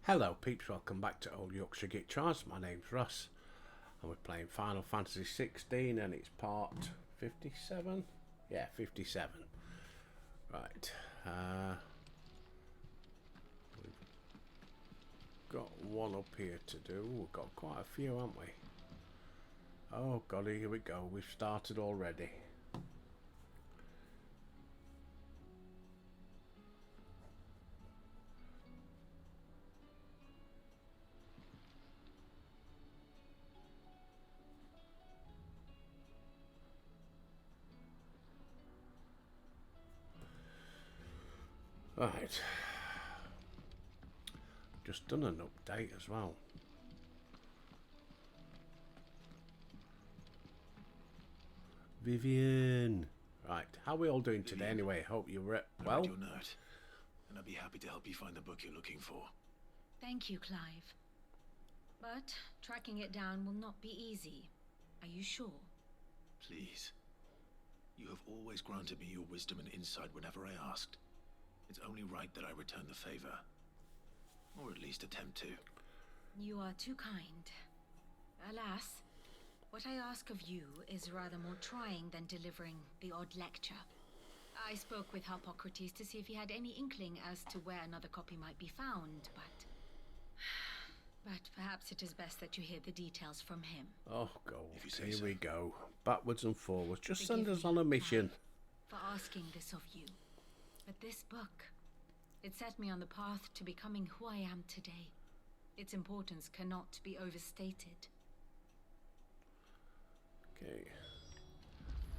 Hello peeps, welcome back to Old Yorkshire Git Tries. My name's Russ and we're playing Final Fantasy 16 and it's part 57? Yeah, 57. Right, we've got one up here to do. We've got quite a few, haven't we? Oh god, here we go. We've started already. Right, just done an update as well. Vivian, right, how are we all doing today anyway? Hope you're well. I read your note, and I'd be happy to help you find the book you're looking for. Thank you, Clive. But tracking it down will not be easy. Are you sure? Please. You have always granted me your wisdom and insight whenever I asked. It's only right that I return the favor. Or at least attempt to. You are too kind. Alas, what I ask of you is rather more trying than delivering the odd lecture. I spoke with Harpocrates to see if he had any inkling as to where another copy might be found, but... But perhaps it is best that you hear the details from him. Oh god, If you say here so. we go. Backwards and forwards. Just Forgive send us me, on a mission. For asking this of you. But this book, it set me on the path to becoming who I am today. Its importance cannot be overstated. Okay.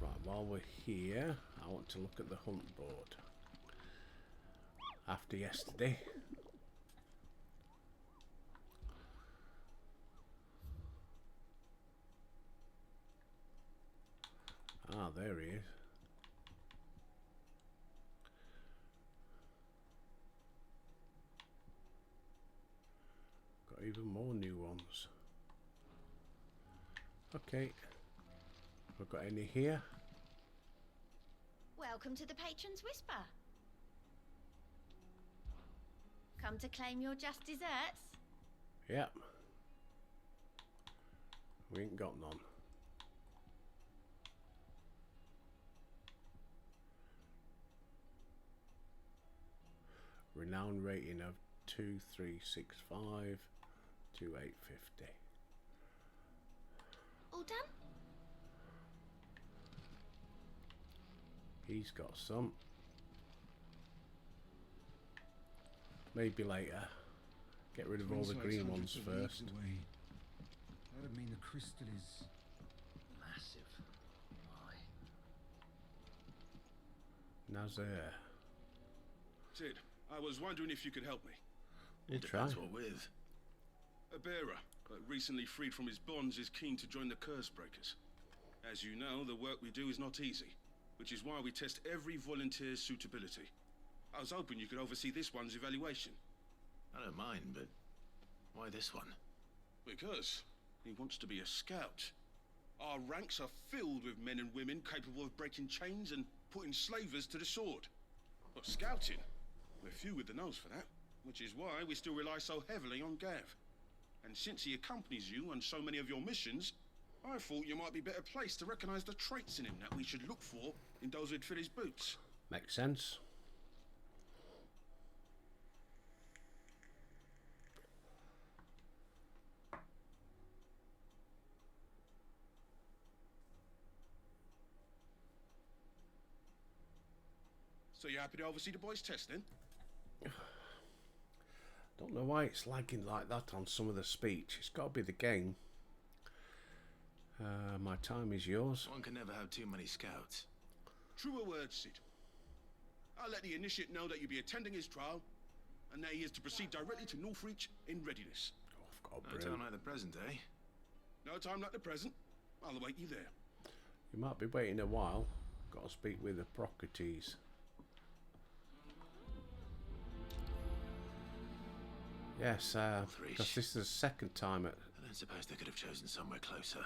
Right, while we're here, I want to look at the hunt board. After yesterday. Ah, there he is. Got even more new ones. Okay. We've got any here? Welcome to the Patron's Whisper. Come to claim your just desserts? Yep. We ain't got none. Renown rating of 2365 to 850. All done? He's got some. Maybe later. Get rid of all the green ones first. That would mean the crystal is Massive. Nazir. Sid, I was wondering if you could help me. You try. Depends what with. A bearer, but recently freed from his bonds, is keen to join the Curse Breakers. As you know, the work we do is not easy, which is why we test every volunteer's suitability. I was hoping you could oversee this one's evaluation. I don't mind, but why this one? Because he wants to be a scout. Our ranks are filled with men and women capable of breaking chains and putting slavers to the sword. But scouting, we're few with the nose for that, which is why we still rely so heavily on Gav. And since he accompanies you on so many of your missions, I thought you might be better placed to recognize the traits in him that we should look for in those who'd fill his boots. Makes sense. So you happy to oversee the boys' test then? Don't know why it's lagging like that on some of the speech. It's got to be the game. My time is yours. One can never have too many scouts. Truer words, Sid. I'll let the initiate know that you'll be attending his trial, and that he is to proceed directly to Northreach in readiness. Oh, I've got a No brew. time like the present, eh? No time like the present. I'll await you there. You might be waiting a while. Got to speak with the Procrates. Yes, because this is the second time at I don't suppose they could have chosen somewhere closer.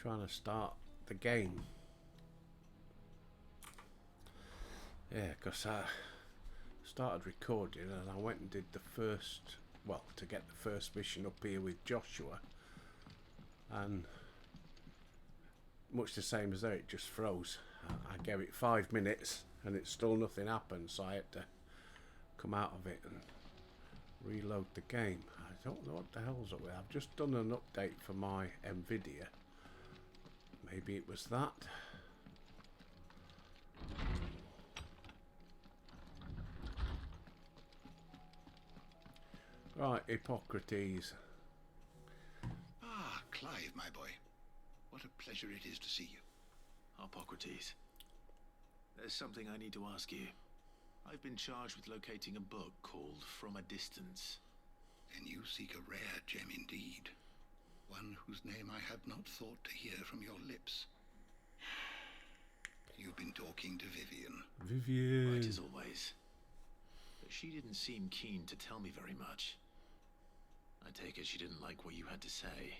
trying to start the game. Yeah, because started recording and I went and did the first, well, to get the first mission up here with Joshua, and much the same as there, it just froze. I gave it 5 minutes and it's still nothing happened, so I had to come out of it and reload the game. I don't know what the hell's up with it. I've just done an update for my Nvidia. Maybe it was that. Right, Hippocrates. Ah, Clive, my boy. What a pleasure it is to see you. Hippocrates. There's something I need to ask you. I've been charged with locating a book called From a Distance. Then you seek a rare gem indeed. One whose name I had not thought to hear from your lips. You've been talking to Vivian. Vivian. Right as always. But she didn't seem keen to tell me very much. I take it she didn't like what you had to say.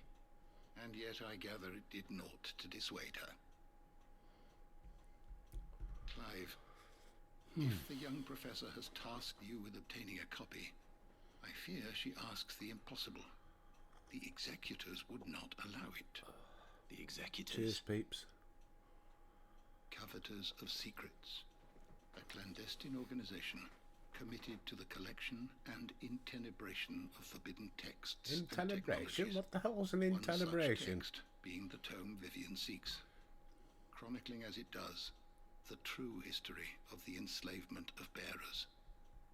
And yet I gather it did naught to dissuade her. Clive, if the young professor has tasked you with obtaining a copy, I fear she asks the impossible. The executors would not allow it. The executors? Cheers, peeps. Coveters of secrets. A clandestine organization committed to the collection and intenebration of forbidden texts. Intenebration? What the hell was an One such intenebration? text being the tome Vivian seeks, chronicling as it does the true history of the enslavement of bearers,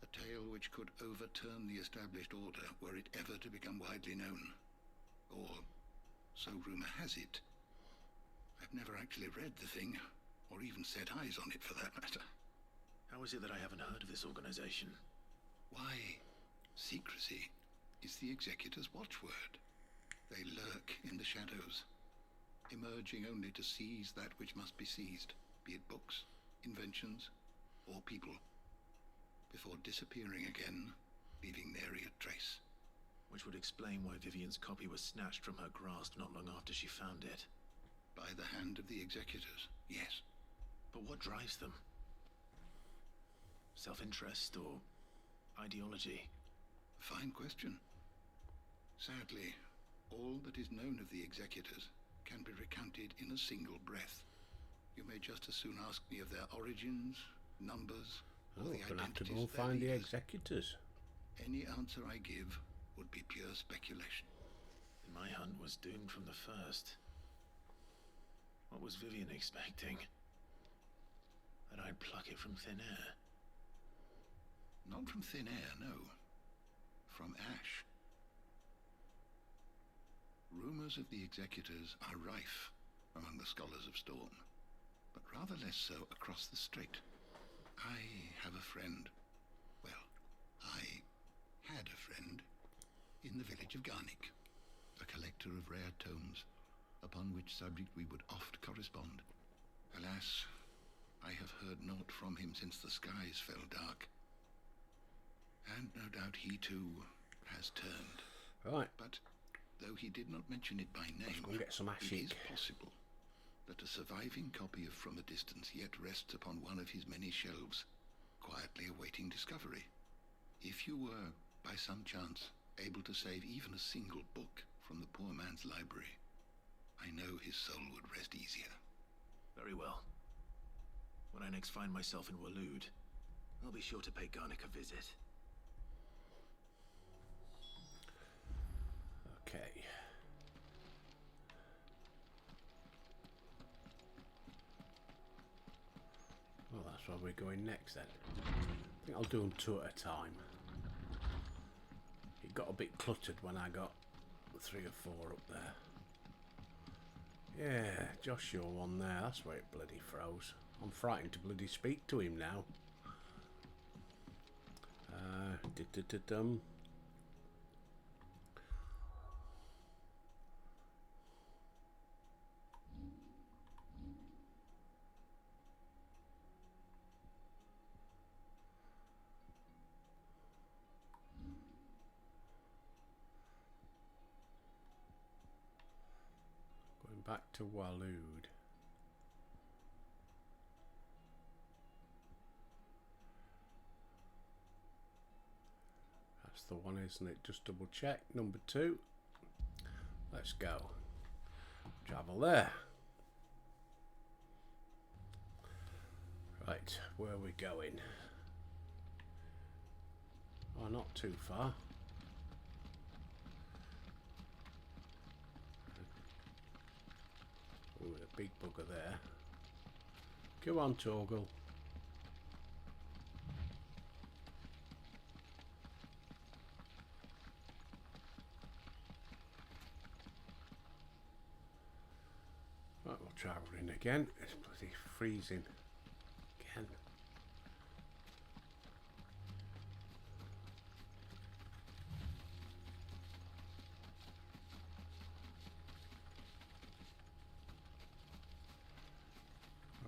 a tale which could overturn the established order were it ever to become widely known. Or, so rumor has it. I've never actually read the thing, or even set eyes on it for that matter. How is it that I haven't heard of this organization? Why, secrecy is the executor's watchword. They lurk in the shadows, emerging only to seize that which must be seized, be it books, inventions, or people, before disappearing again, leaving nary a trace. Which would explain why Vivian's copy was snatched from her grasp not long after she found it. By the hand of the executors, yes. But what drives them? Self-interest or ideology? Fine question. Sadly, all that is known of the executors can be recounted in a single breath. You may just as soon ask me of their origins, numbers, or the I'm gonna have to identities go of their find the leaders. executors. Any answer I give would be pure speculation. My hunt was doomed from the first. What was Vivian expecting? That I'd pluck it from thin air? Not from thin air, no. From ash. Rumors of the executors are rife among the scholars of Storm, but rather less so across the strait. I have a friend. Well, I had a friend in the village of Garnick, a collector of rare tomes, upon which subject we would oft correspond. Alas, I have heard naught from him since the skies fell dark. And no doubt he too has turned. Right, But though he did not mention it by let's name, go and get some it is ashik. possible that a surviving copy of From a Distance yet rests upon one of his many shelves, quietly awaiting discovery. If you were, by some chance, able to save even a single book from the poor man's library, I know his soul would rest easier. Very well. When I next find myself in Waloed, I'll be sure to pay Garnick a visit. Okay. Well, that's where we're going next then. I think I'll do them two at a time. It got a bit cluttered when I got 3 or 4 up there. Yeah, Joshua one there. That's where it bloody froze. I'm frightened to bloody speak to him now. Dum. Going back to Waloed. author one, isn't it? Just double check. Number 2. Let's go. Travel there. Right, where are we going? Oh, not too far. Oh, a big bugger there. Go on, Torgal. Right, we'll travel in again. It's bloody freezing again.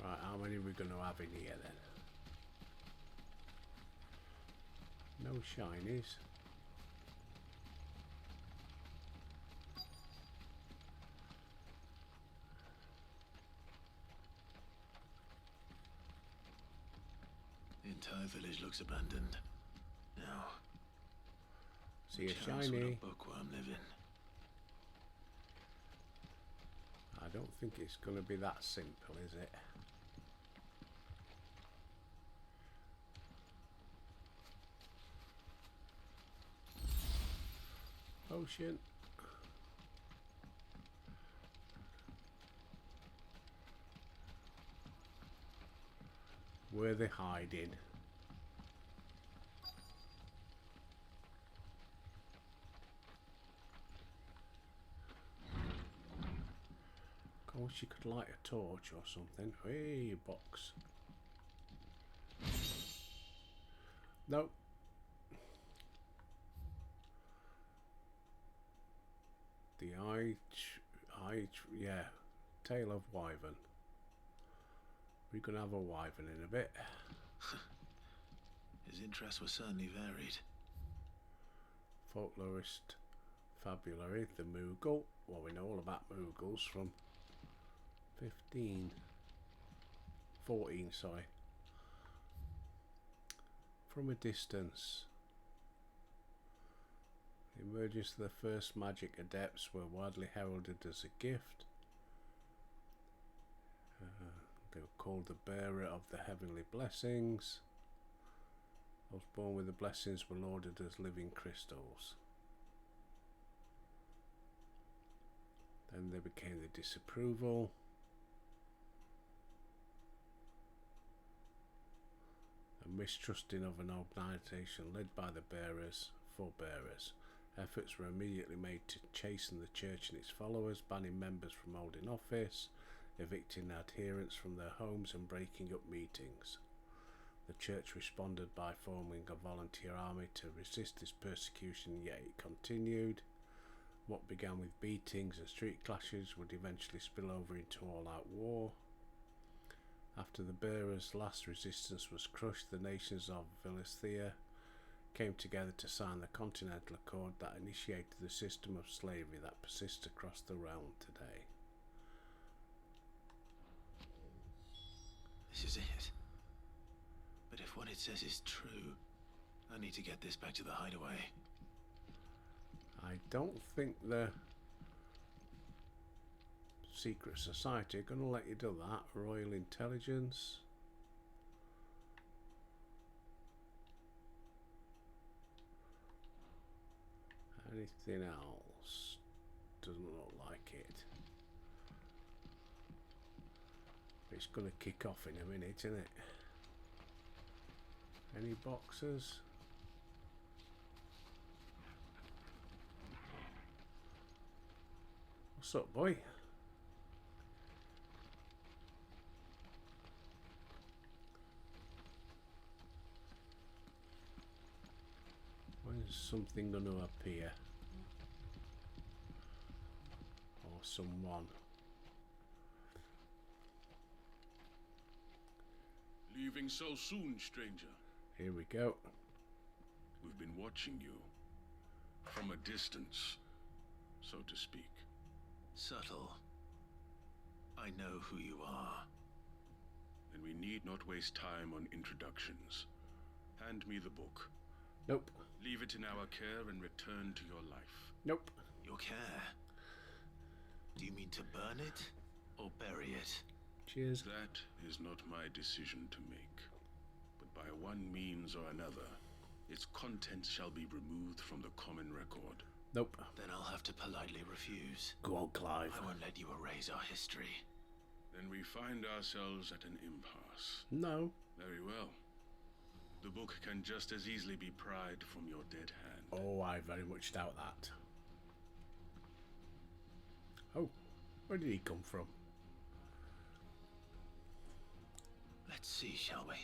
Right, how many are we going to have in here then? No shinies. The entire village looks abandoned. Now, See a which house would shiny. a bookworm live in? I don't think it's going to be that simple, is it? Potion. Where are they hiding? I wish you could light a torch or something. Hey, box. Nope. The yeah, tail of wyvern. We're gonna have a wyvern in a bit. His interests were certainly varied. Folklorist, fabulary, the Moogle. Well, we know all about Moogles from 14, sorry. From a distance. The emergence of the first magic adepts were widely heralded as a gift. They were called the bearer of the heavenly blessings. Those born with the blessings were lauded as living crystals. Then they became the disapproval. And mistrusting of an organisation led by the bearers, forebearers. Efforts were immediately made to chasten the church and its followers, banning members from holding office, evicting adherents from their homes and breaking up meetings. The church responded by forming a volunteer army to resist this persecution, yet it continued. What began with beatings and street clashes would eventually spill over into all-out war. After the bearers' last resistance was crushed, the nations of Philistia came together to sign the Continental Accord that initiated the system of slavery that persists across the realm today. This is it. But if what it says is true, I need to get this back to the hideaway. I don't think the secret society are going to let you do that. Royal Intelligence. Anything else? Doesn't look like it. It's going to kick off in a minute, isn't it? Any boxes? What's up, boy? When's something going to appear? Or someone? Leaving so soon, stranger. Here we go. We've been watching you. From a distance, so to speak. Subtle. I know who you are. Then we need not waste time on introductions. Hand me the book. Nope. Leave it in our care and return to your life. Nope. Your care? Do you mean to burn it or bury it? Cheers. That is not my decision to make. But by one means or another, its contents shall be removed from the common record. Nope. Then I'll have to politely refuse. Go on, Clive. I won't let you erase our history. Then we find ourselves at an impasse. No. Very well. The book can just as easily be pried from your dead hand. Oh, I very much doubt that. Oh, where did he come from? Let's see, shall we?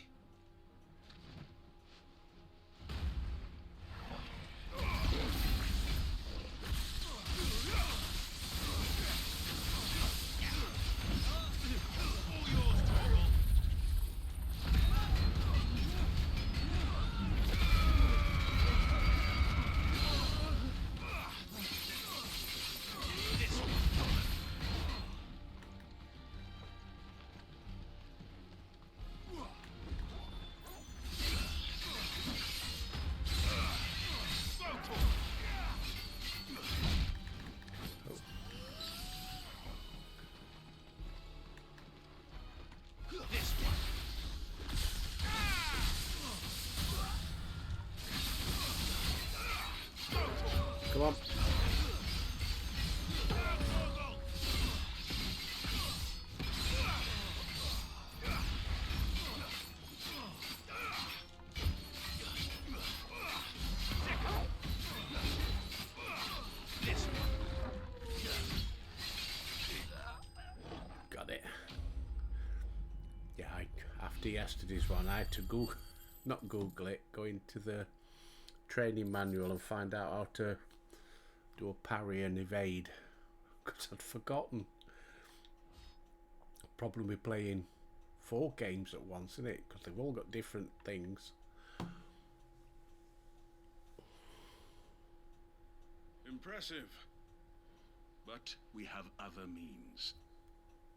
Come on. Got it. Yeah, after yesterday's one, I had to not Google it, go into the training manual and find out how to do a parry and evade, because I'd forgotten. Problem with playing 4 games at once, isn't it? Because they've all got different things. Impressive. But we have other means.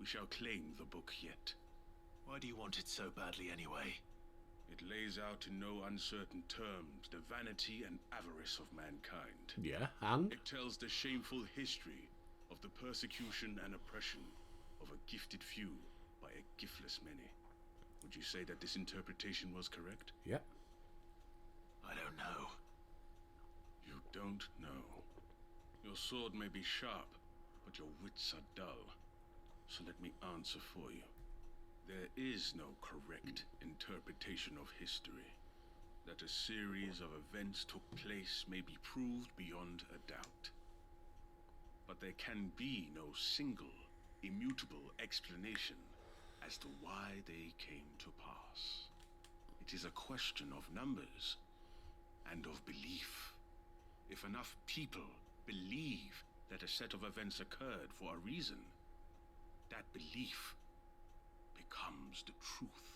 We shall claim the book yet. Why do you want it so badly anyway? It lays out in no uncertain terms the vanity and avarice of mankind. Yeah, and? It tells the shameful history of the persecution and oppression of a gifted few by a giftless many. Would you say that this interpretation was correct? Yeah. I don't know. You don't know. Your sword may be sharp, but your wits are dull. So let me answer for you. There is no correct interpretation of history. That a series of events took place may be proved beyond a doubt. But there can be no single, immutable explanation as to why they came to pass. It is a question of numbers and of belief. If enough people believe that a set of events occurred for a reason, that belief becomes the truth.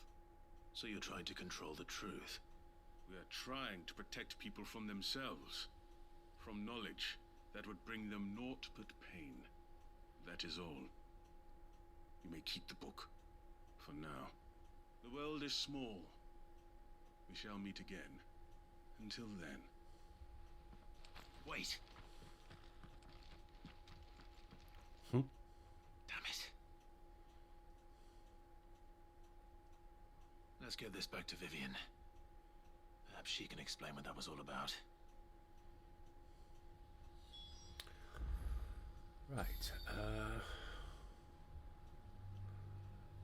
So you're trying to control the truth? We are trying to protect people from themselves, from knowledge that would bring them naught but pain. That is all. You may keep the book, for now. The world is small. We shall meet again. Until then. Wait! Hmm? Damn it. Let's get this back to Vivian. Perhaps she can explain what that was all about. Right.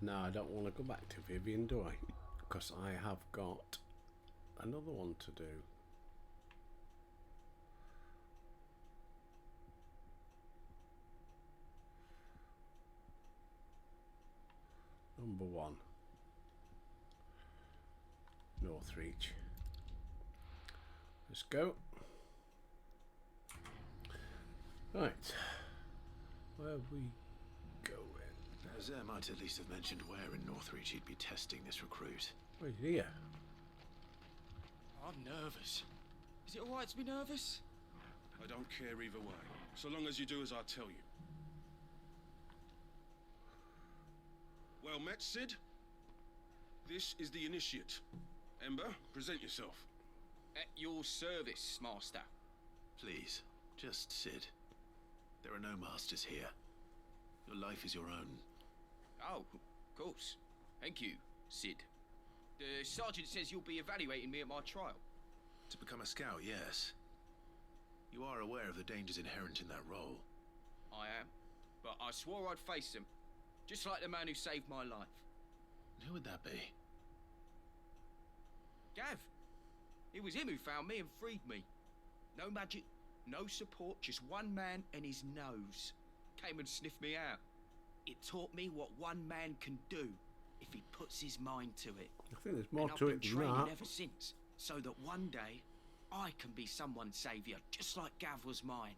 No, I don't want to go back to Vivian, do I? Because I have got another one to do. Number 1. Northreach. Let's go. Right. Where are we going? Zare might at least have mentioned where in Northreach he'd be testing this recruit. We're here. I'm nervous. Is it alright to be nervous? I don't care either way, so long as you do as I tell you. Well met, Sid. This is the initiate. Ember, present yourself. At your service, master. Please, just sit. There are no masters here. Your life is your own. Oh, of course. Thank you, Sid. The sergeant says you'll be evaluating me at my trial. To become a scout, yes. You are aware of the dangers inherent in that role. I am. But I swore I'd face them. Just like the man who saved my life. And who would that be? Gav. It was him who found me and freed me. No magic, no support, just one man and his nose. Came and sniffed me out. It taught me what one man can do if he puts his mind to it. I think there's more and to I've it been than training that. ever since, so that one day I can be someone's saviour, just like Gav was mine.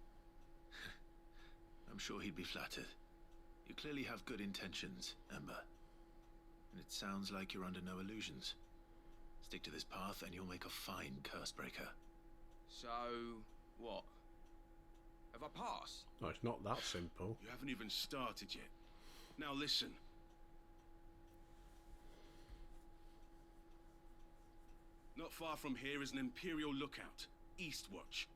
I'm sure he'd be flattered. You clearly have good intentions, Ember. And it sounds like you're under no illusions. Stick to this path and you'll make a fine curse breaker. So, what? Have I passed? No, it's not that simple. You haven't even started yet. Now listen. Not far from here is an Imperial lookout, Eastwatch.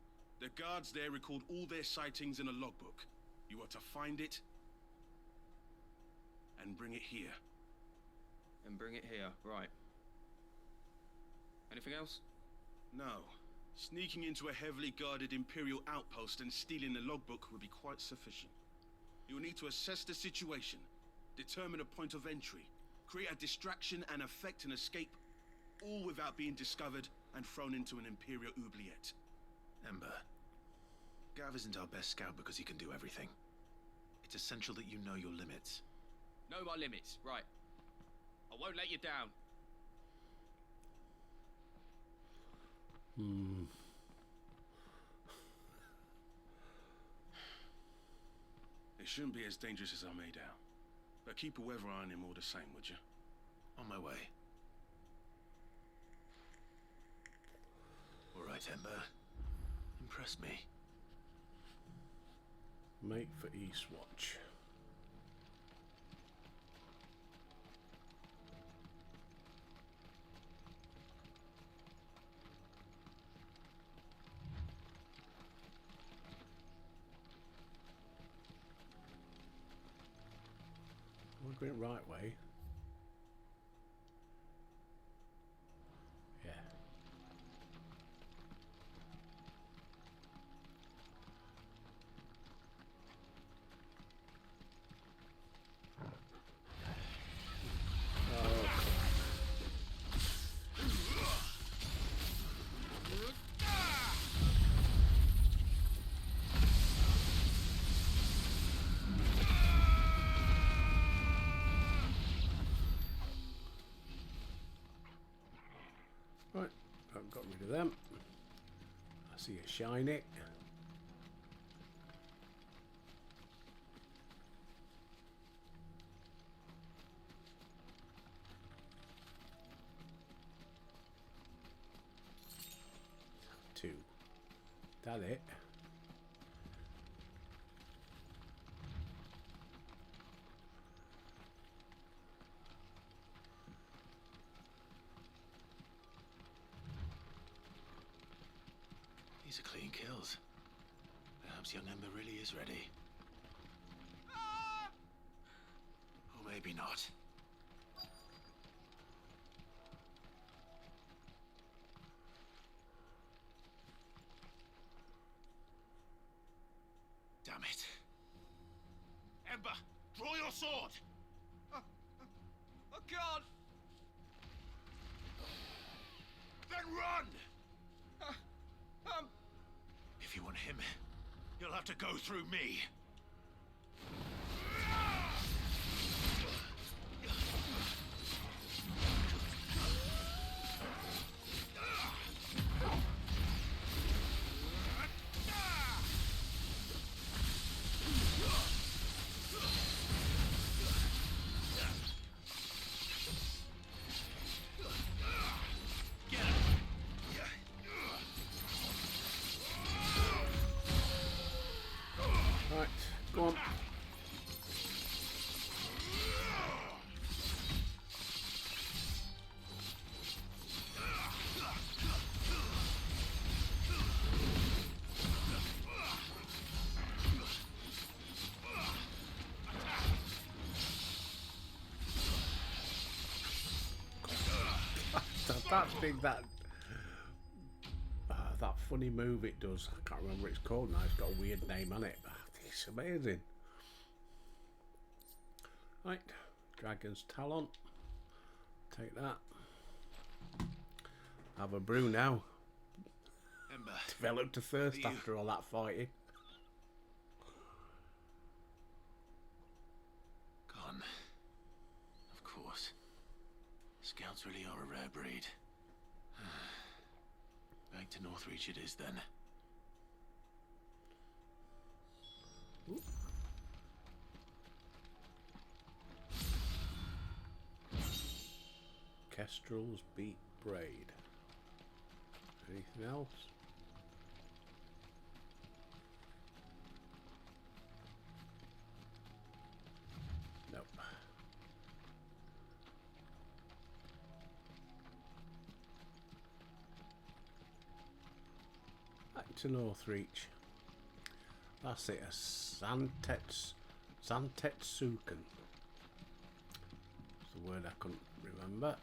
The guards there record all their sightings in a logbook. You are to find it and bring it here. And bring it here, right. Anything else? No. Sneaking into a heavily guarded Imperial outpost and stealing the logbook would be quite sufficient. You will need to assess the situation, determine a point of entry, create a distraction and effect an escape, all without being discovered and thrown into an Imperial oubliette. Ember, Gav isn't our best scout because he can do everything. It's essential that you know your limits. Know my limits, right. I won't let you down. It shouldn't be as dangerous as I made out. But keep a weather eye on him all the same, would you? On my way. All right, Ember. Impress me. Make for Eastwatch. We're going right way. Yeah. Right, I've got rid of them. I see a shiny. Two. That it. These are clean kills. Perhaps young Ember really is ready. Or maybe not. Damn it. Ember, draw your sword! I can't! Then run! If you want him, you'll have to go through me. Right, go on. starts doing that that funny move it does. I can't remember what it's called now. It's got a weird name on it. It's amazing. Right, Dragon's Talon. Take that. Have a brew now. Ember. Developed a thirst after all that fighting. Gone. Of course. Scouts really are a rare breed. Back to Northreach it is then. Ooh. Kestrel's beat braid. Anything else? Nope. Back to Northreach. That's it, a Santetsuken. It's the word I couldn't remember.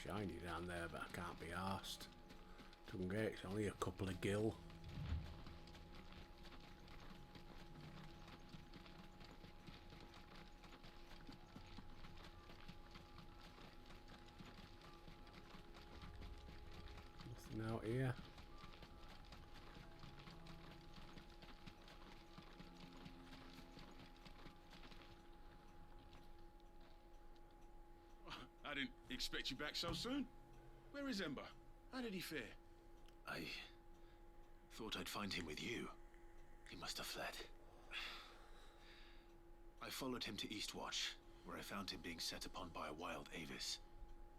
Shiny down there, but I can't be arsed. It's only a couple of gil. Nothing out here. I didn't expect you back so soon. Where is Ember? How did he fare? I thought I'd find him with you. He must have fled. I followed him to Eastwatch, where I found him being set upon by a wild Avis.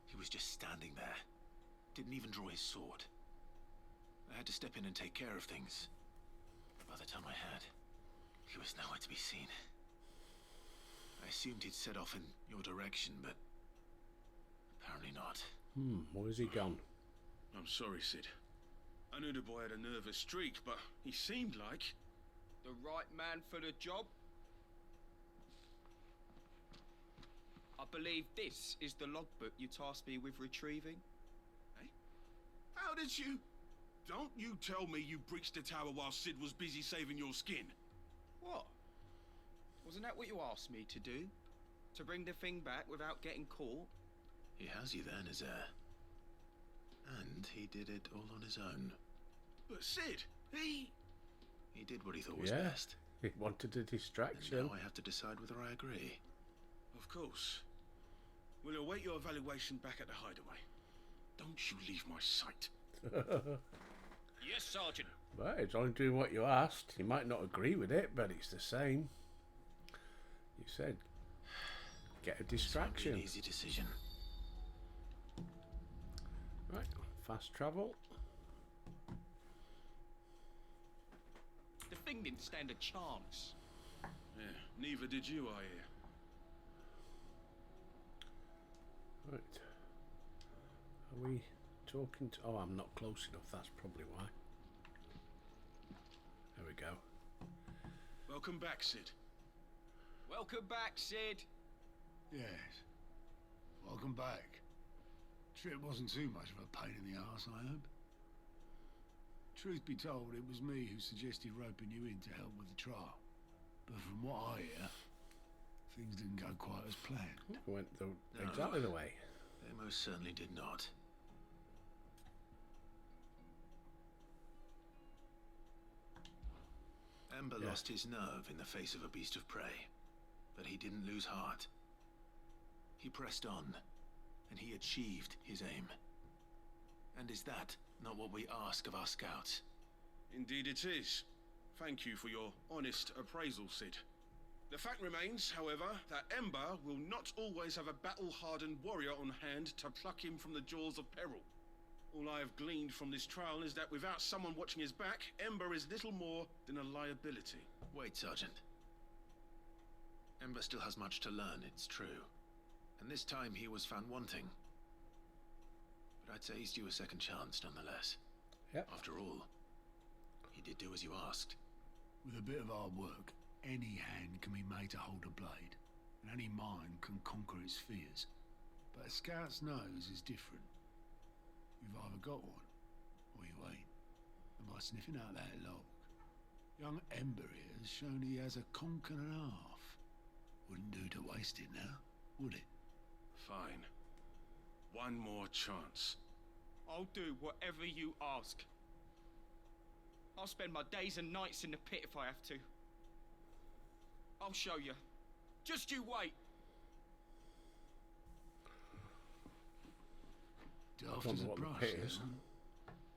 He was just standing there. Didn't even draw his sword. I had to step in and take care of things. By the time I had, he was nowhere to be seen. I assumed he'd set off in your direction, but apparently not. Where's he gone? I'm sorry, Sid. I knew the boy had a nervous streak, but he seemed like... The right man for the job? I believe this is the logbook you tasked me with retrieving. Eh? How did you... Don't you tell me you breached the tower while Sid was busy saving your skin. What? Wasn't that what you asked me to do? To bring the thing back without getting caught? He has you there, Nazaire. And he did it all on his own. But Sid, he did what he thought was Yeah. best. He wanted a distraction. And now I have to decide whether I agree. Of course. We'll await your evaluation back at the hideaway. Don't you leave my sight. Yes, Sergeant. Well, it's only doing what you asked. You might not agree with it, but it's the same. You said, get a This won't be distraction. an easy decision. Right, fast travel. The thing didn't stand a chance. Yeah, neither did you, I hear. Right. Are we talking to... Oh, I'm not close enough. That's probably why. There we go. Welcome back, Sid. Welcome back, Sid. Yes. Welcome back. Trip wasn't too much of a pain in the arse, I hope. Truth be told, it was me who suggested roping you in to help with the trial. But from what I hear, things didn't go quite as planned. Went exactly the way. They most certainly did not. Ember lost his nerve in the face of a beast of prey, but he didn't lose heart. He pressed on, and he achieved his aim. And is that not what we ask of our scouts? Indeed it is. Thank you for your honest appraisal, Sid. The fact remains, however, that Ember will not always have a battle-hardened warrior on hand to pluck him from the jaws of peril. All I have gleaned from this trial is that without someone watching his back, Ember is little more than a liability. Wait, Sergeant. Ember still has much to learn, it's true. And this time he was found wanting. But I'd say he's due a second chance nonetheless. Yep. After all, he did do as you asked. With a bit of hard work, any hand can be made to hold a blade, and any mind can conquer its fears. But a scout's nose is different. You've either got one, or you ain't. And by sniffing out that log, young Ember here has shown he has a conch and a half. Wouldn't do to waste it now, would it? Fine. One more chance. I'll do whatever you ask. I'll spend my days and nights in the pit if I have to. I'll show you. Just you wait. Daft Don't as know a what the brush, pit that is. one.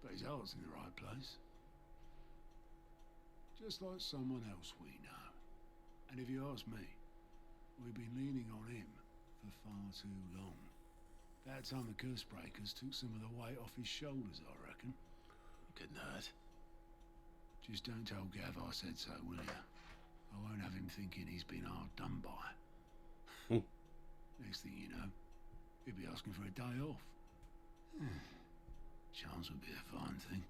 But his heart's in the right place. Just like someone else we know. And if you ask me, we've been leaning on him for far too long. That time the Cursebreakers took some of the weight off his shoulders, I reckon. Couldn't hurt. Just don't tell Gav I said so, will you? I won't have him thinking he's been hard done by. Next thing you know, he'll be asking for a day off. Chance would be a fine thing.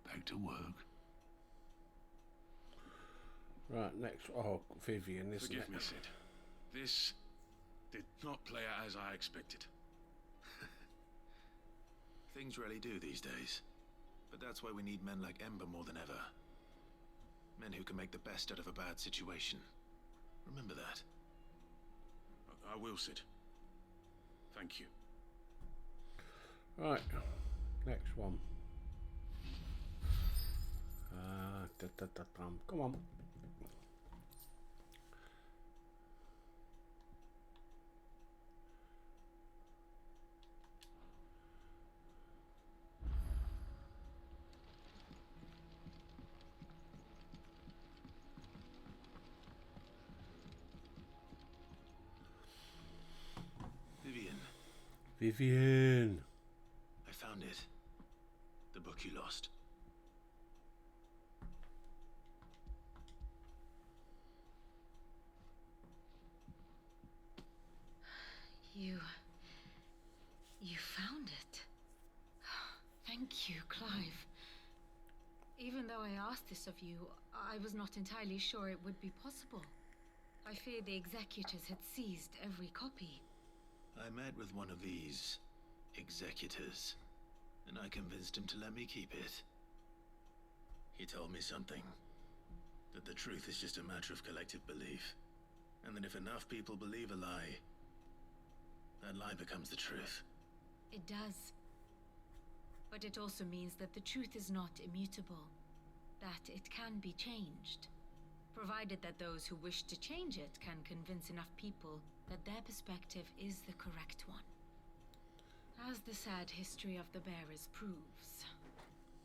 Back to work. Right, next. Oh, Vivian, isn't Forgive it? me, Sid. This did not play out as I expected. Things rarely do these days. But that's why we need men like Ember more than ever. Men who can make the best out of a bad situation. Remember that. I will, Sid. Thank you. Right, next one. Come on. Vivian. I found it. The book you lost. You found it. Thank you, Clive. Even though I asked this of you, I was not entirely sure it would be possible. I feared the executors had seized every copy. I met with one of these executors, and I convinced him to let me keep it. He told me something. That the truth is just a matter of collective belief. And that if enough people believe a lie, that lie becomes the truth. It does. But it also means that the truth is not immutable. That it can be changed. Provided that those who wish to change it can convince enough people that their perspective is the correct one. As the sad history of the bearers proves.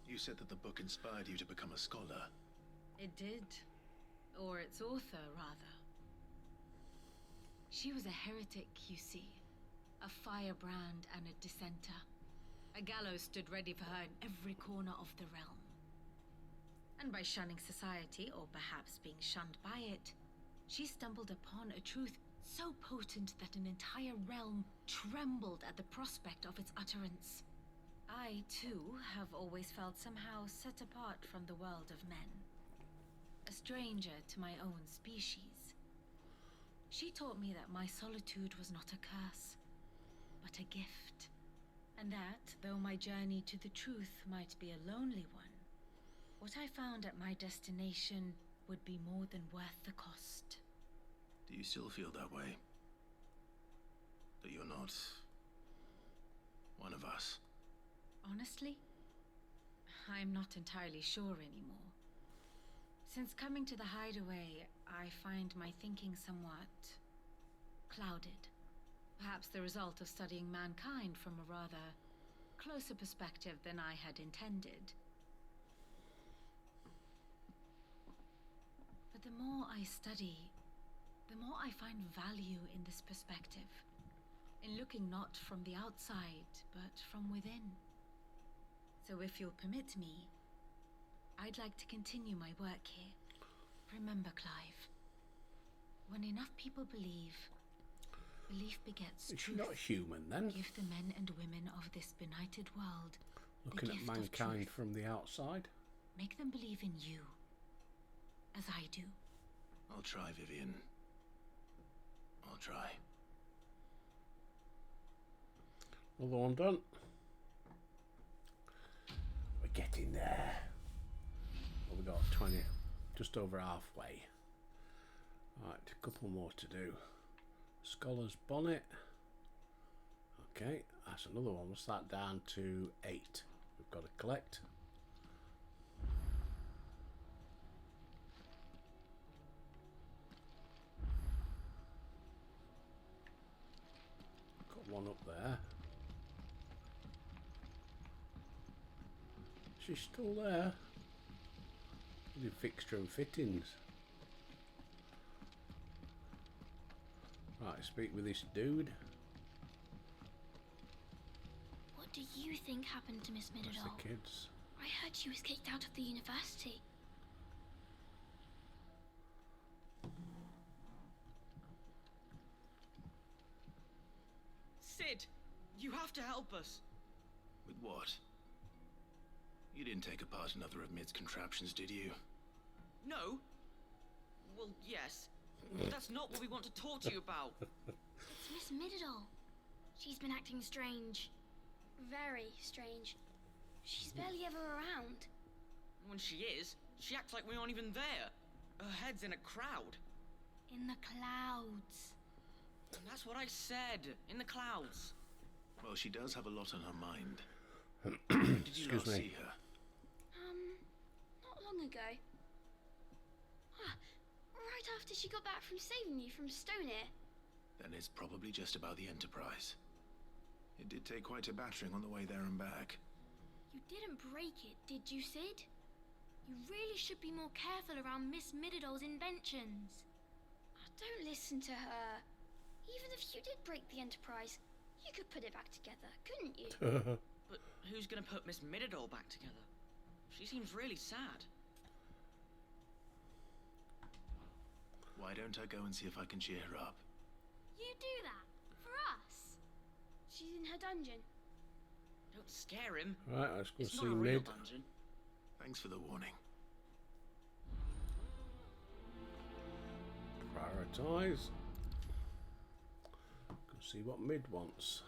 You said that the book inspired you to become a scholar. It did. Or its author, rather. She was a heretic, you see. A firebrand and a dissenter. A gallows stood ready for her in every corner of the realm. And by shunning society, or perhaps being shunned by it, she stumbled upon a truth so potent that an entire realm trembled at the prospect of its utterance. I, too, have always felt somehow set apart from the world of men. A stranger to my own species. She taught me that my solitude was not a curse, but a gift. And that, though my journey to the truth might be a lonely one, what I found at my destination would be more than worth the cost. Do you still feel that way? That you're not one of us? Honestly, I'm not entirely sure anymore. Since coming to the hideaway, I find my thinking somewhat clouded. Perhaps the result of studying mankind from a rather closer perspective than I had intended. But the more I study, the more I find value in this perspective. In looking not from the outside, but from within. So if you'll permit me, I'd like to continue my work here. Remember, Clive, when enough people believe, Belief begets Is she truth. not human then? Give the men and women of this benighted world Looking the at gift of mankind truth. from the outside. Make them believe in you, as I do. I'll try, Vivian. I'll try. Another one done. We're getting there. Well, we got 20, just over halfway. Right, a couple more to do. Scholar's bonnet. Okay, that's another one. What's that down to 8? We've got to collect. Got one up there. She's still there. The fixture and fittings. Right, speak with this dude. What do you think happened to Miss That's Middledore? the kids. I heard she was kicked out of the university. Sid, you have to help us. With what? You didn't take apart another of Mid's contraptions, did you? No? Well, yes. But that's not what we want to talk to you about. It's Miss Middledore. She's been acting strange. Very strange. She's barely ever around. When she is, she acts like we aren't even there. Her head's in a crowd. In the clouds. And that's what I said. In the clouds. Well, she does have a lot on her mind. When did you Excuse last me. see her? Not long ago. Right after she got back from saving you from Stoney. Then it's probably just about the Enterprise. It did take quite a battering on the way there and back. You didn't break it, did you, Sid? You really should be more careful around Miss Middeldore's inventions. Don't listen to her. Even if you did break the Enterprise, you could put it back together, couldn't you? But who's gonna put Miss Middledore back together? She seems really sad. Why don't I go and see if I can cheer her up? You do that? For us? She's in her dungeon. Don't scare him. Right, let's go It's see not a real Mid. dungeon. Thanks for the warning. Prioritise. Go see what Mid wants.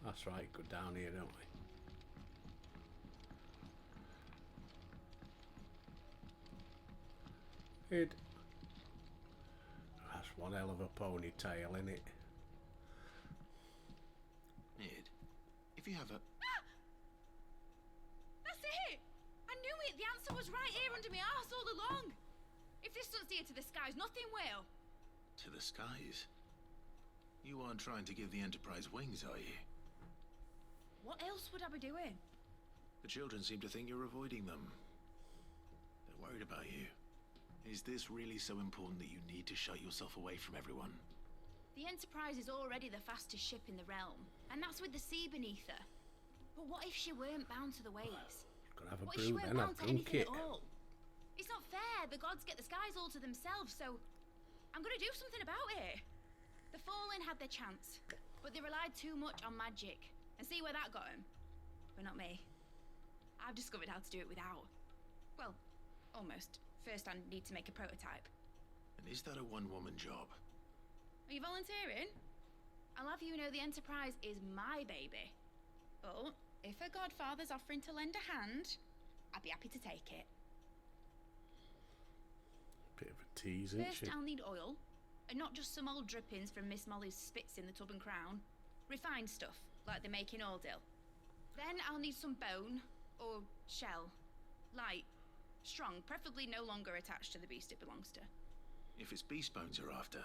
That's right, go down here, don't we? Mid. That's one hell of a ponytail, isn't it? Mid, if you have a... That's it! I knew it! The answer was right here under my arse all along! If this doesn't steer to the skies, nothing will! To the skies? You aren't trying to give the Enterprise wings, are you? What else would I be doing? The children seem to think you're avoiding them. They're worried about you. Is this really so important that you need to shut yourself away from everyone? The Enterprise is already the fastest ship in the realm, and that's with the sea beneath her. But what if she weren't bound to the waves? Gonna have a What if she brew weren't then, bound I've to drunk anything it. at all? It's not fair. The gods get the skies all to themselves, so I'm gonna do something about it. The Fallen had their chance, but they relied too much on magic. And see where that got them? But not me. I've discovered how to do it without. Well, almost. First, I need to make a prototype. And is that a one-woman job? Are you volunteering? I'll have you know the Enterprise is my baby. But if a godfather's offering to lend a hand, I'd be happy to take it. Bit of a tease, isn't First, she? I'll need oil, and not just some old drippings from Miss Molly's spits in the tub and crown. Refined stuff, like they make in Ordil. Then I'll need some bone, or shell. Light, strong, preferably no longer attached to the beast it belongs to. If it's beast bones you're after,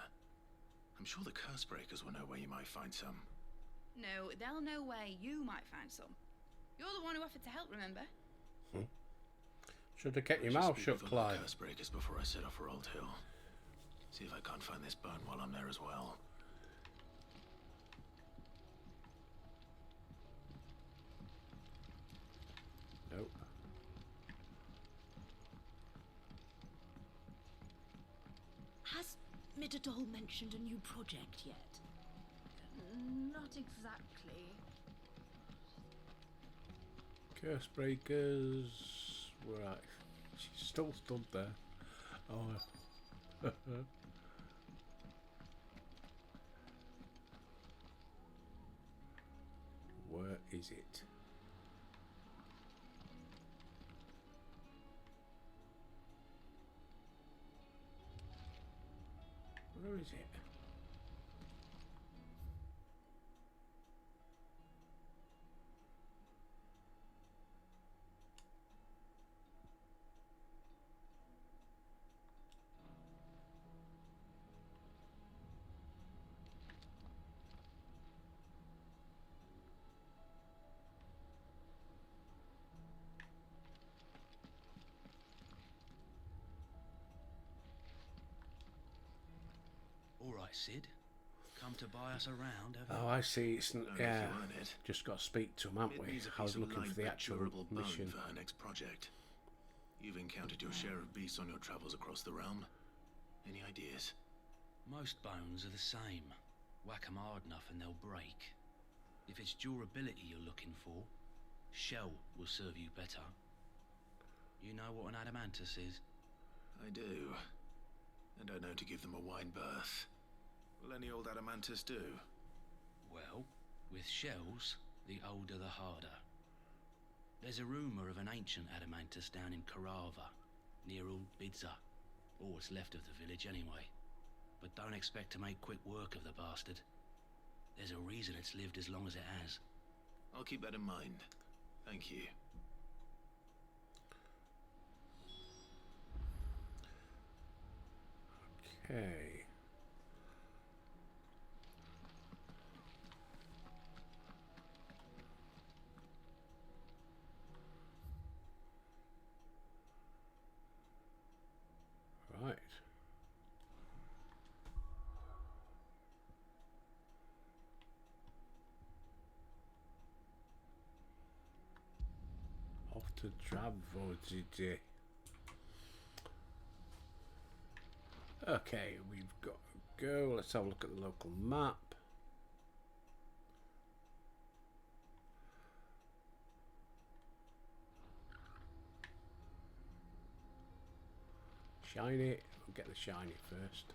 I'm sure the curse breakers will know where you might find some. No, they'll know where you might find some. You're the one who offered to help, remember? Should have kept your I should mouth speak shut, with all the Clive. curse breakers before I set off for Old Hill. See if I can't find this bone while I'm there as well. Nope. Mitterdole mentioned a new project yet? Not exactly. Curse breakers. Right. She's still stood there. Oh. Where is it? Where is it? All right, Sid. Come to buy us around, have Oh, I see. It's yeah. If you earn it. Just got to speak to him, haven't It we? needs a I was piece of looking for light the but actual durable bone mission. for her next project. You've encountered your share of beasts on your travels across the realm. Any ideas? Most bones are the same. Whack 'em hard enough and they'll break. If it's durability you're looking for, shell will serve you better. You know what an adamantus is? I do. And I know to give them a wide berth. Will any old adamantus do? Well, with shells, the older the harder. There's a rumour of an ancient adamantus down in Carava, near Old Bidza, or what's left of the village anyway. But don't expect to make quick work of the bastard. There's a reason it's lived as long as it has. I'll keep that in mind. Thank you. Okay. Right. Off to Dravodzide. Okay, we've got to go. Let's have a look at the local map. Shiny. We'll get the shiny first.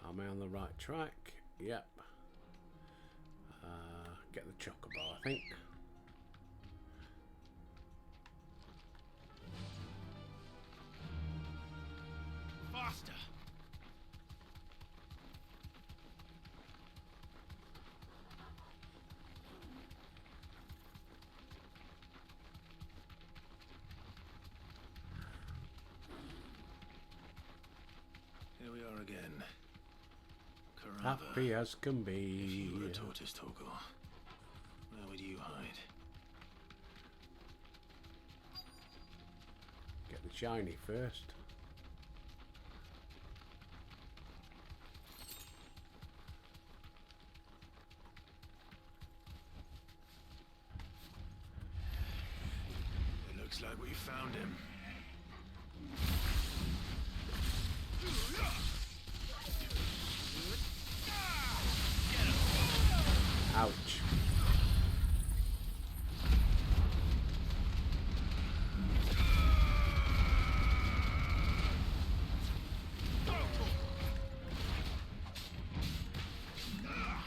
Am I on the right track? Yep. Get the chocobar, I think. Faster! Here we are again. Carava. Happy as can If be. you were a tortoise, Torgal, where would you hide? Get the shiny first. It looks like we found him. Ouch.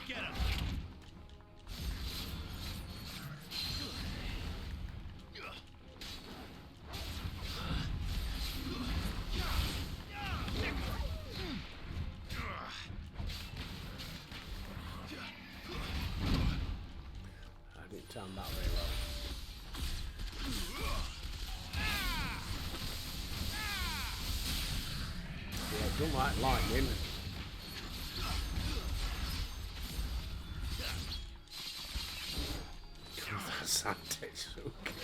Get him! I didn't time that very well. Yeah, it don't like lightning. That sound tastes so good.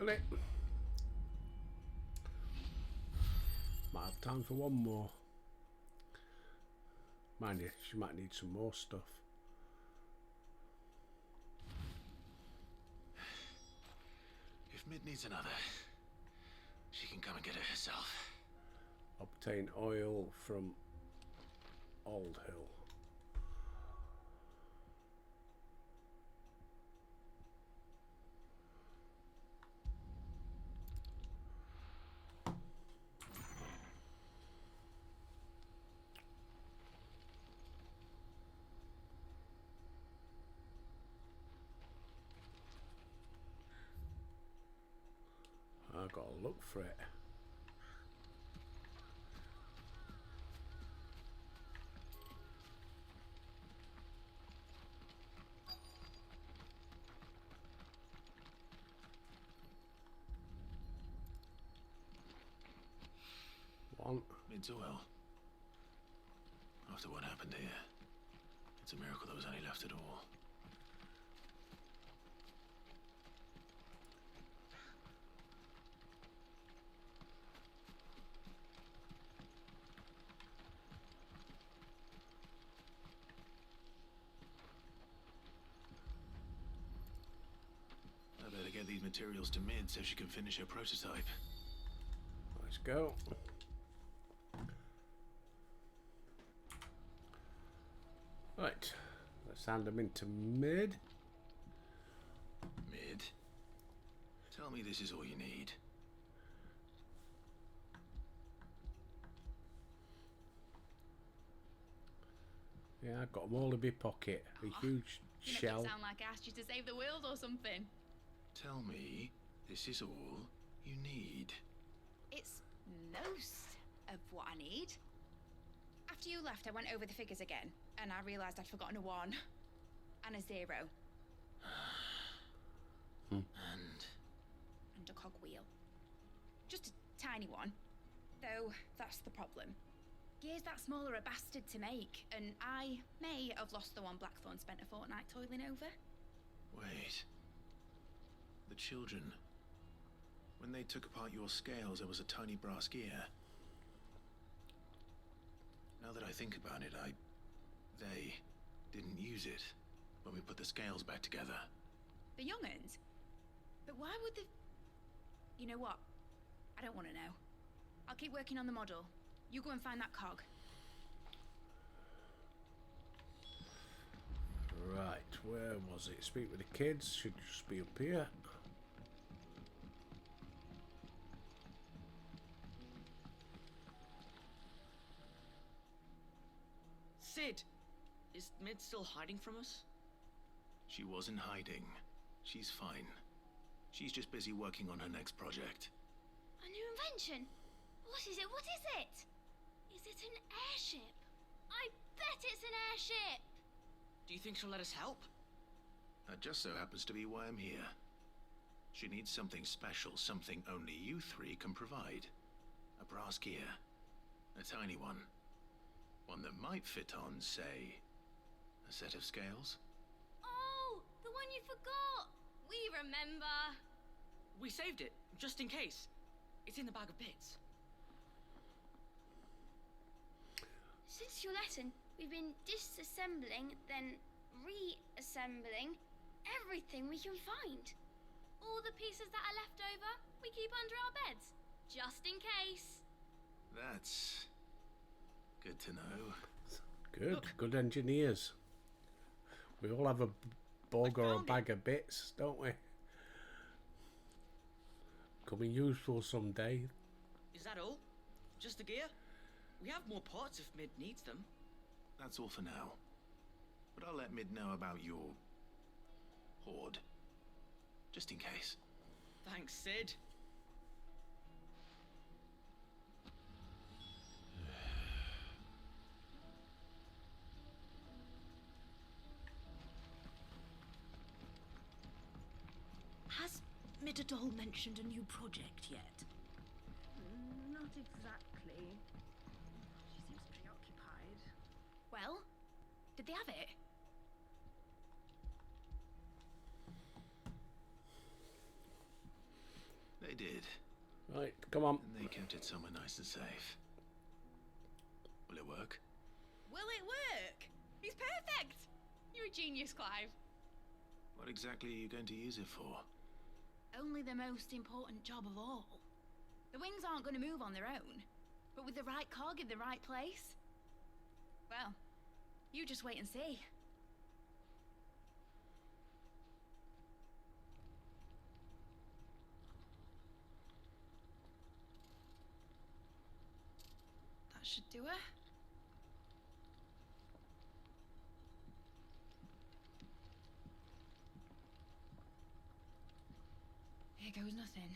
Done it. Might have time for one more. Mind you, she might need some more stuff. If Mid needs another, she can come and get it herself. Obtain oil from Old Hill. I've got to look for it. One. Mid's oil. After what happened here, it's a miracle there was any left at all. I better get these materials to Mid so she can finish her prototype. Let's go. Right, let's hand them into Mid. Mid, tell me this is all you need. Yeah, I've got them all in my pocket. A huge You make shell. it sound like I asked you to save the world or something. Tell me this is all you need. It's most of what I need. After you left, I went over the figures again, and I realised I'd forgotten a 1 and a 0. And a cogwheel. Just a tiny one. Though, that's the problem. Gears that small are a bastard to make, and I may have lost the one Blackthorn spent a fortnight toiling over. Wait. The children. When they took apart your scales, there was a tiny brass gear. Now that I think about it, they didn't use it when we put the scales back together. The young'uns? But why would the... You know what? I don't want to know. I'll keep working on the model. You go and find that cog. Right, where was it? Speak with the kids. Should just be up here. Sid, is Mid still hiding from us? She wasn't hiding. She's fine. She's just busy working on her next project. A new invention? What is it? What is it? Is it an airship? I bet it's an airship! Do you think she'll let us help? That just so happens to be why I'm here. She needs something special, something only you three can provide. A brass gear. A tiny one. One that might fit on, say, a set of scales. Oh, the one you forgot! We remember! We saved it, just in case. It's in the bag of bits. Since your lesson, we've been disassembling, then reassembling everything we can find. All the pieces that are left over, we keep under our beds, just in case. That's good to know. Good, Look. good engineers. We all have a bug or a bag of bits, don't we? Could be useful someday. Is that all? Just the gear? We have more parts if Mid needs them. That's all for now. But I'll let Mid know about your hoard. Just in case. Thanks, Sid. Has Midadol mentioned a new project yet? Not exactly. She seems preoccupied. Well, did they have it? did. Right, come on. And they kept it somewhere nice and safe. Will it work? Will it work? He's perfect! You're a genius, Clive. What exactly are you going to use it for? Only the most important job of all. The wings aren't going to move on their own, but with the right cog in the right place, well, you just wait and see. That should do it. Here goes nothing.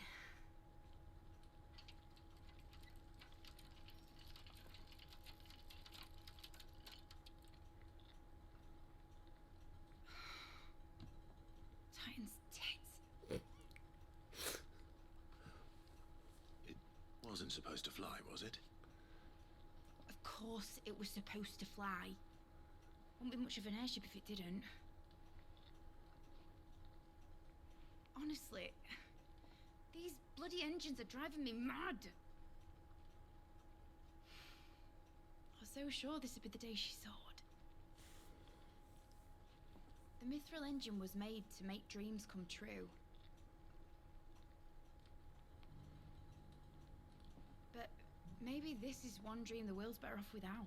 Titan's tits. It wasn't supposed to fly, was it? Of course it was supposed to fly. Wouldn't be much of an airship if it didn't. Honestly, these bloody engines are driving me mad. I was so sure this would be the day she soared. The Mithril engine was made to make dreams come true. But maybe this is one dream the world's better off without.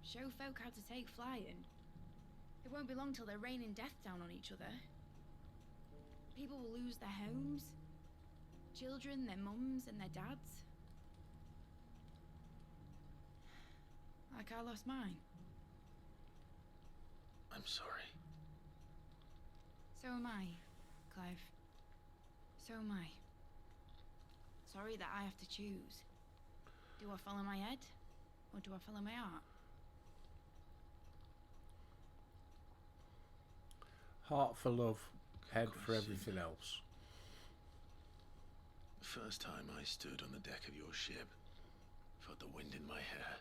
Show folk how to take flying. It won't be long till they're raining death down on each other. People will lose their homes, children, their mums and their dads. Like I lost mine. I'm sorry. So am I, Clive. So am I. Sorry that I have to choose. Do I follow my head, or do I follow my heart? Heart for love, head for everything else. The first time I stood on the deck of your ship, felt the wind in my hair.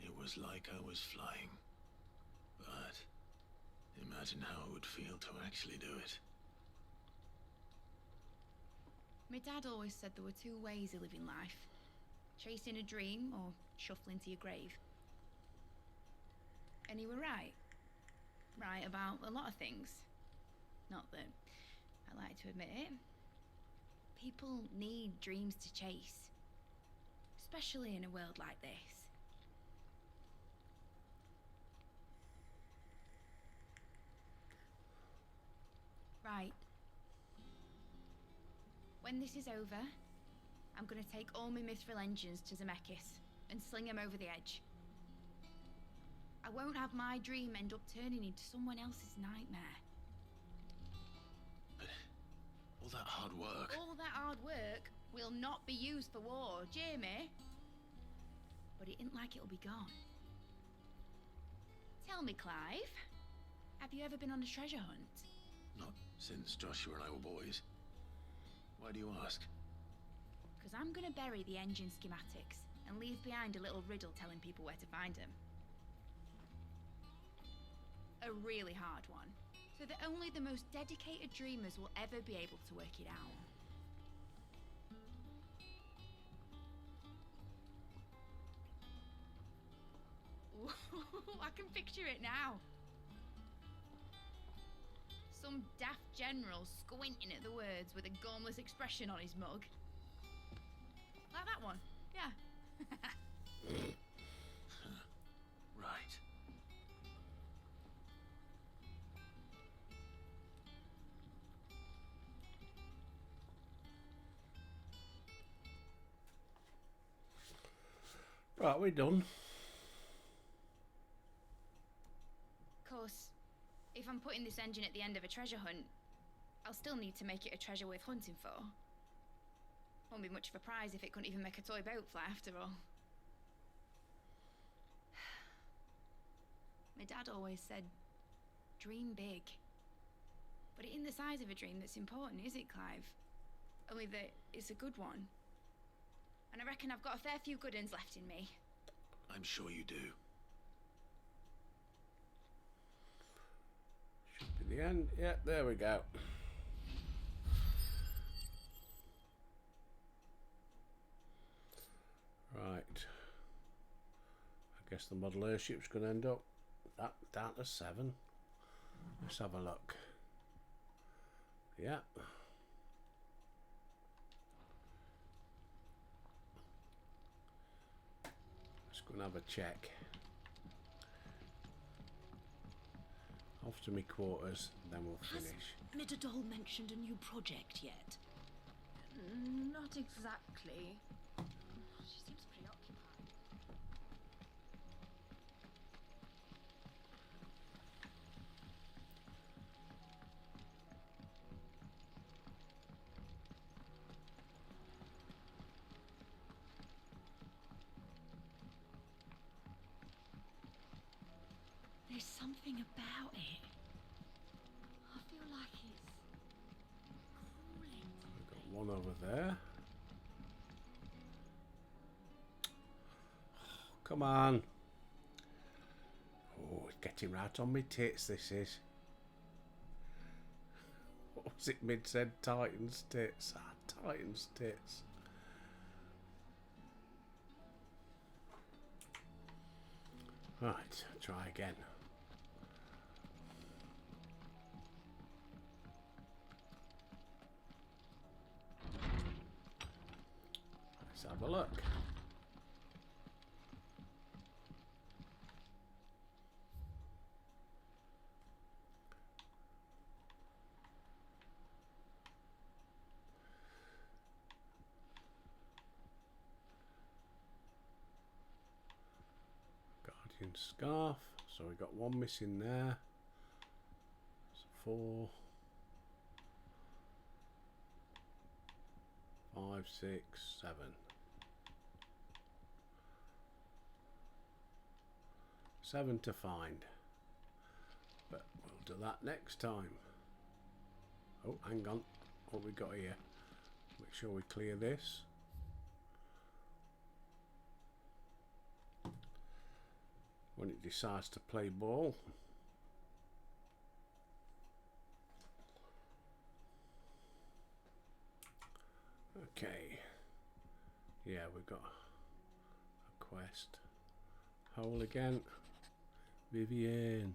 It was like I was flying. But imagine how it would feel to actually do it. My dad always said there were two ways of living life. Chasing a dream or shuffling to your grave. And he were right. Right about a lot of things. Not that I like to admit it. People need dreams to chase. Especially in a world like this. Right. When this is over, I'm gonna take all my Mithril engines to Zemeckis and sling them over the edge. I won't have my dream end up turning into someone else's nightmare. But all that hard work... All that hard work will not be used for war, Jamie. But it ain't like it'll be gone. Tell me, Clive, have you ever been on a treasure hunt? Not since Joshua and I were boys. Why do you ask? Because I'm gonna bury the engine schematics and leave behind a little riddle telling people where to find them. A really hard one, so that only the most dedicated dreamers will ever be able to work it out. Ooh, I can picture it now. Some daft general squinting at the words with a gormless expression on his mug. Like that one, yeah. Right. Right, we're done. Of course, if I'm putting this engine at the end of a treasure hunt, I'll still need to make it a treasure worth hunting for. Won't be much of a prize if it couldn't even make a toy boat fly after all. My dad always said, dream big. But it ain't the size of a dream that's important, is it, Clive? Only that it's a good one. And I reckon I've got a fair few good uns left in me. I'm sure you do. Should be the end. Yeah, there we go. Right. I guess the model airship's going to end up down to 7. Let's have a look. Yeah. Let's go and have a check. Off to me quarters, then we'll finish. Has Midadol mentioned a new project yet? Not exactly. She seems preoccupied. There's something about it. I feel like it's crawling. We've got one over there. Oh, come on. Oh, it's getting right on me tits, this is. What was it Mid said? Titan's tits. Ah, Titan's tits. Right, try again. Let's have a look. Guardian scarf. So we got one missing there. So 4, 5, 6, 7. 7 to find. But we'll do that next time. Oh, hang on. What we got here? Make sure we clear this. When it decides to play ball. Okay. Yeah, we've got a quest. Hole again. Vivienne.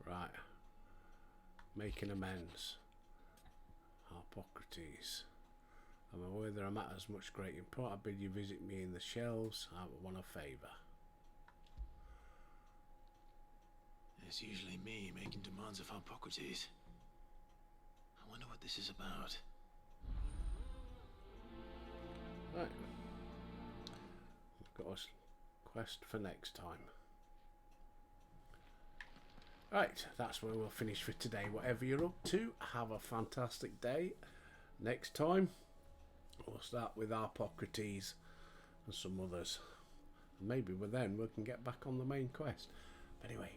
Right. Making amends. Hippocrates. I'm aware there are matters much great import. I bid you visit me in the shelves. I want a favour. It's usually me making demands of Hippocrates. I wonder what this is about. Right. We've got a quest for next time. Right, that's where we'll finish for today. Whatever you're up to, have a fantastic day. Next time, we'll start with Hippocrates and some others. And maybe then we can get back on the main quest. But anyway,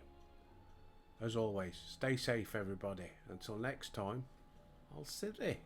as always, stay safe everybody. Until next time, I'll see you.